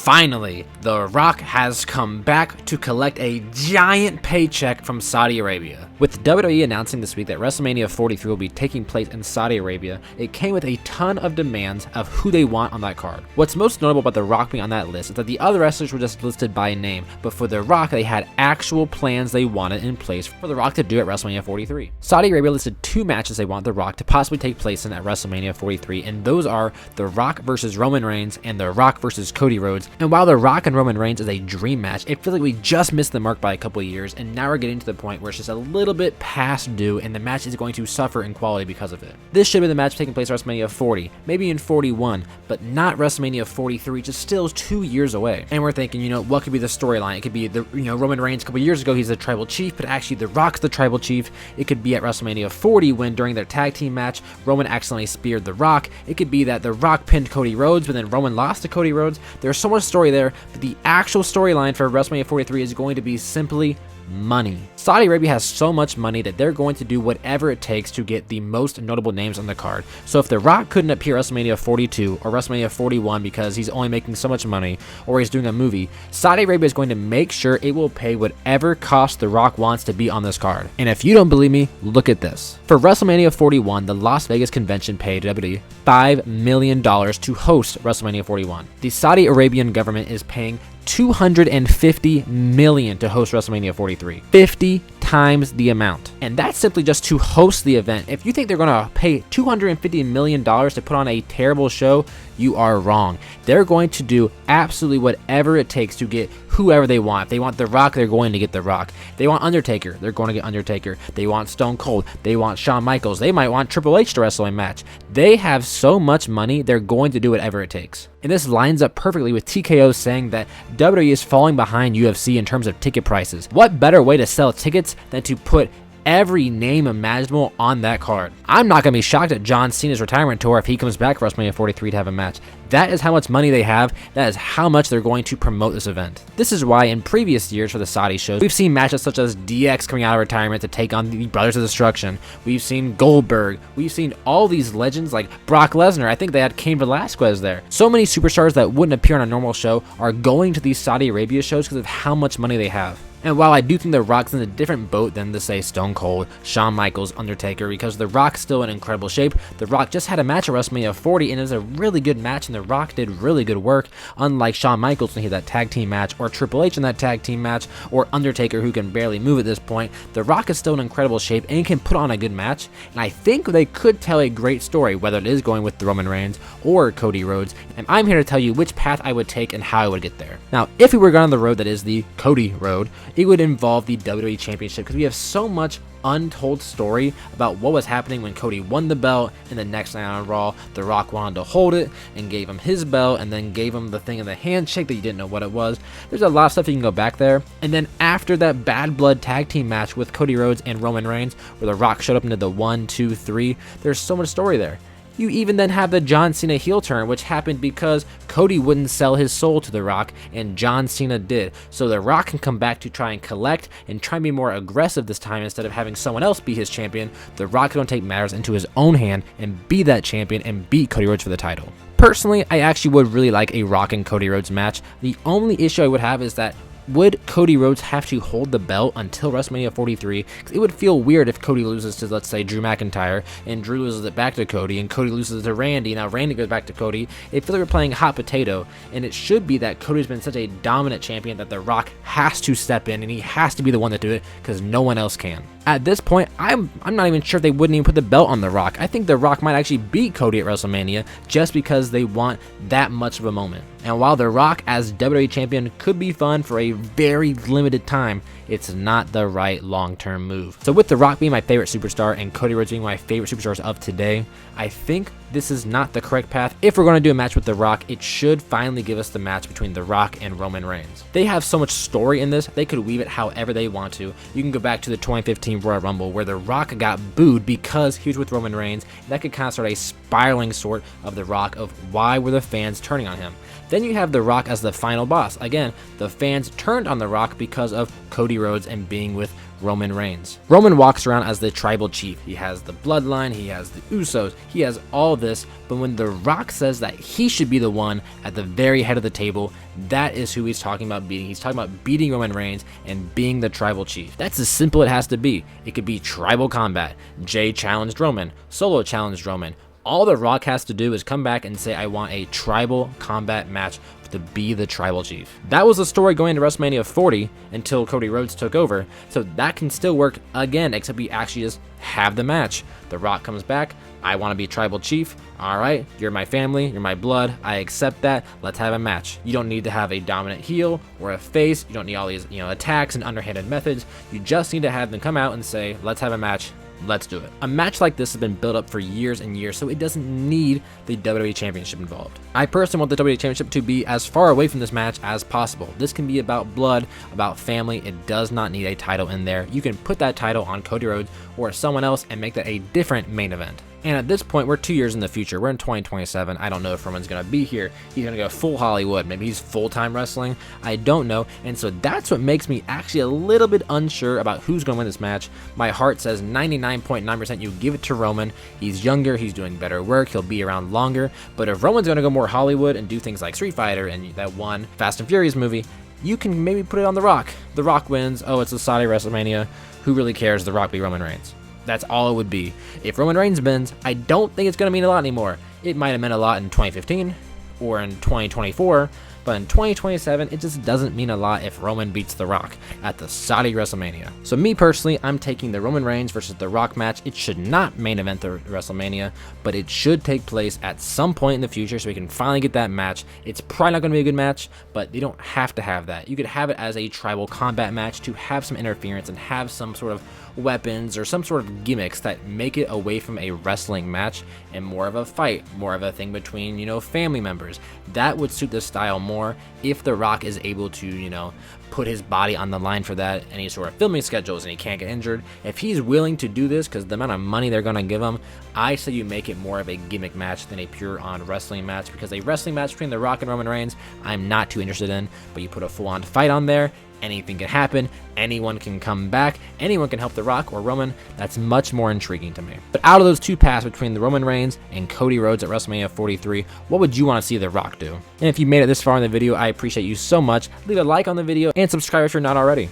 Finally, The Rock has come back to collect a giant paycheck from Saudi Arabia. With WWE announcing this week that WrestleMania 43 will be taking place in Saudi Arabia, it came with a ton of demands of who they want on that card. What's most notable about The Rock being on that list is that the other wrestlers were just listed by name, but for The Rock, they had actual plans they wanted in place for The Rock to do at WrestleMania 43. Saudi Arabia listed 2 matches they want The Rock to possibly take place in at WrestleMania 43, and those are The Rock versus Roman Reigns and The Rock versus Cody Rhodes. And while The Rock and Roman Reigns is a dream match, it feels like we just missed the mark by a couple of years, and now we're getting to the point where it's just a little bit past due, and the match is going to suffer in quality because of it. This should be the match taking place at WrestleMania 40, maybe in 41, but not WrestleMania 43, which is still 2 years away. And we're thinking, what could be the storyline? It could be Roman Reigns a couple years ago, he's the tribal chief, but actually The Rock's the tribal chief. It could be at WrestleMania 40 when during their tag team match, Roman accidentally speared The Rock. It could be that The Rock pinned Cody Rhodes, but then Roman lost to Cody Rhodes. There's so much story there, but the actual storyline for WrestleMania 43 is going to be simply money. Saudi Arabia has so much money that they're going to do whatever it takes to get the most notable names on the card. So if The Rock couldn't appear at WrestleMania 42 or WrestleMania 41 because he's only making so much money or he's doing a movie, Saudi Arabia is going to make sure it will pay whatever cost The Rock wants to be on this card. And if you don't believe me, look at this. For WrestleMania 41, the Las Vegas convention paid WWE $5 million to host WrestleMania 41. The Saudi Arabian government is paying $250 million to host WrestleMania 43. 50 times the amount. And that's simply just to host the event. If you think they're going to pay $250 million to put on a terrible show, you are wrong. They're going to do absolutely whatever it takes to get whoever they want. If they want The Rock, they're going to get The Rock. If they want Undertaker, they're going to get Undertaker. They want Stone Cold. They want Shawn Michaels. They might want Triple H to wrestle a match. They have so much money, they're going to do whatever it takes. And this lines up perfectly with TKO saying that WWE is falling behind UFC in terms of ticket prices. What better way to sell tickets than to put every name imaginable on that card? I'm not going to be shocked at John Cena's retirement tour if he comes back for WrestleMania 43 to have a match. That is how much money they have. That is how much they're going to promote this event. This is why in previous years for the Saudi shows, we've seen matches such as DX coming out of retirement to take on the Brothers of Destruction. We've seen Goldberg. We've seen all these legends like Brock Lesnar. I think they had Cain Velasquez there. So many superstars that wouldn't appear on a normal show are going to these Saudi Arabia shows because of how much money they have. And while I do think The Rock's in a different boat than, to say, Stone Cold, Shawn Michaels, Undertaker, because The Rock's still in incredible shape, The Rock just had a match at WrestleMania 40, and it was a really good match, and The Rock did really good work, unlike Shawn Michaels when he had that tag team match, or Triple H in that tag team match, or Undertaker, who can barely move at this point. The Rock is still in incredible shape and can put on a good match, and I think they could tell a great story, whether it is going with the Roman Reigns or Cody Rhodes, and I'm here to tell you which path I would take and how I would get there. Now, if we were going on the road that is the Cody road, it would involve the WWE Championship because we have so much untold story about what was happening when Cody won the belt, and the next night on Raw, The Rock wanted to hold it and gave him his belt and then gave him the thing in the handshake that you didn't know what it was. There's a lot of stuff you can go back there. And then after that bad blood tag team match with Cody Rhodes and Roman Reigns, where The Rock showed up into the 1, 2, 3, there's so much story there. You even then have the John Cena heel turn, which happened because Cody wouldn't sell his soul to The Rock, and John Cena did. So The Rock can come back to try and collect and try and be more aggressive this time instead of having someone else be his champion. The Rock can take matters into his own hand and be that champion and beat Cody Rhodes for the title. Personally, I actually would really like a Rock and Cody Rhodes match. The only issue I would have is that would Cody Rhodes have to hold the belt until WrestleMania 43? Because it would feel weird if Cody loses to, let's say, Drew McIntyre, and Drew loses it back to Cody, and Cody loses to Randy, now Randy goes back to Cody. It feels like we're playing hot potato, and it should be that Cody's been such a dominant champion that The Rock has to step in, and he has to be the one to do it, because no one else can. At this point, I'm not even sure if they wouldn't even put the belt on The Rock. I think The Rock might actually beat Cody at WrestleMania just because they want that much of a moment. And while The Rock as WWE Champion could be fun for a very limited time, it's not the right long-term move. So with The Rock being my favorite superstar and Cody Rhodes being my favorite superstars of today, I think this is not the correct path. If we're going to do a match with The Rock, it should finally give us the match between The Rock and Roman Reigns. They have so much story in this, they could weave it however they want to. You can go back to the 2015 Royal Rumble where The Rock got booed because he was with Roman Reigns. That could kind of start a spiraling sort of The Rock of why were the fans turning on him. Then you have The Rock as the final boss. Again, the fans turned on The Rock because of Cody Rhodes and being with Roman Reigns. Roman walks around as the tribal chief. He has the bloodline, he has the Usos, he has all this, but when The Rock says that he should be the one at the very head of the table, that is who he's talking about beating. He's talking about beating Roman Reigns and being the tribal chief. That's as simple it has to be. It could be tribal combat. Jay challenged Roman, Solo challenged Roman. All The Rock has to do is come back and say, I want a tribal combat match to be the tribal chief. That was the story going into WrestleMania 40 until Cody Rhodes took over, so that can still work again, except we actually just have the match. The Rock comes back, I want to be tribal chief. All right, you're my family, you're my blood, I accept that, let's have a match. You don't need to have a dominant heel or a face, you don't need all these attacks and underhanded methods, you just need to have them come out and say, let's have a match. Let's do it. A match like this has been built up for years and years, so it doesn't need the WWE Championship involved. I personally want the WWE Championship to be as far away from this match as possible. This can be about blood, about family. It does not need a title in there. You can put that title on Cody Rhodes or someone else and make that a different main event. And at this point, we're 2 years in the future. We're in 2027. I don't know if Roman's going to be here. He's going to go full Hollywood. Maybe he's full-time wrestling. I don't know. And so that's what makes me actually a little bit unsure about who's going to win this match. My heart says 99.9% you give it to Roman. He's younger. He's doing better work. He'll be around longer. But if Roman's going to go more Hollywood and do things like Street Fighter and that one Fast and Furious movie, you can maybe put it on The Rock. The Rock wins. Oh, it's a Saudi WrestleMania. Who really cares? The Rock beat Roman Reigns. That's all it would be. If Roman Reigns wins, I don't think it's going to mean a lot anymore. It might have meant a lot in 2015 or in 2024, but in 2027, it just doesn't mean a lot if Roman beats The Rock at the Saudi WrestleMania. So me personally, I'm taking the Roman Reigns versus The Rock match. It should not main event the WrestleMania, but it should take place at some point in the future so we can finally get that match. It's probably not going to be a good match, but you don't have to have that. You could have it as a tribal combat match to have some interference and have some sort of weapons or some sort of gimmicks that make it away from a wrestling match and more of a fight, more of a thing between, family members. That would suit the style more if The Rock is able to, put his body on the line for that, any sort of filming schedules, and he can't get injured. If he's willing to do this because the amount of money they're going to give him, I say you make it more of a gimmick match than a pure on wrestling match, because a wrestling match between The Rock and Roman Reigns, I'm not too interested in, but you put a full-on fight on there, anything can happen, anyone can come back, anyone can help The Rock or Roman. That's much more intriguing to me. But out of those two paths between the Roman Reigns and Cody Rhodes at WrestleMania 43, what would you want to see The Rock do? And if you made it this far in the video, I appreciate you so much. Leave a like on the video and subscribe if you're not already.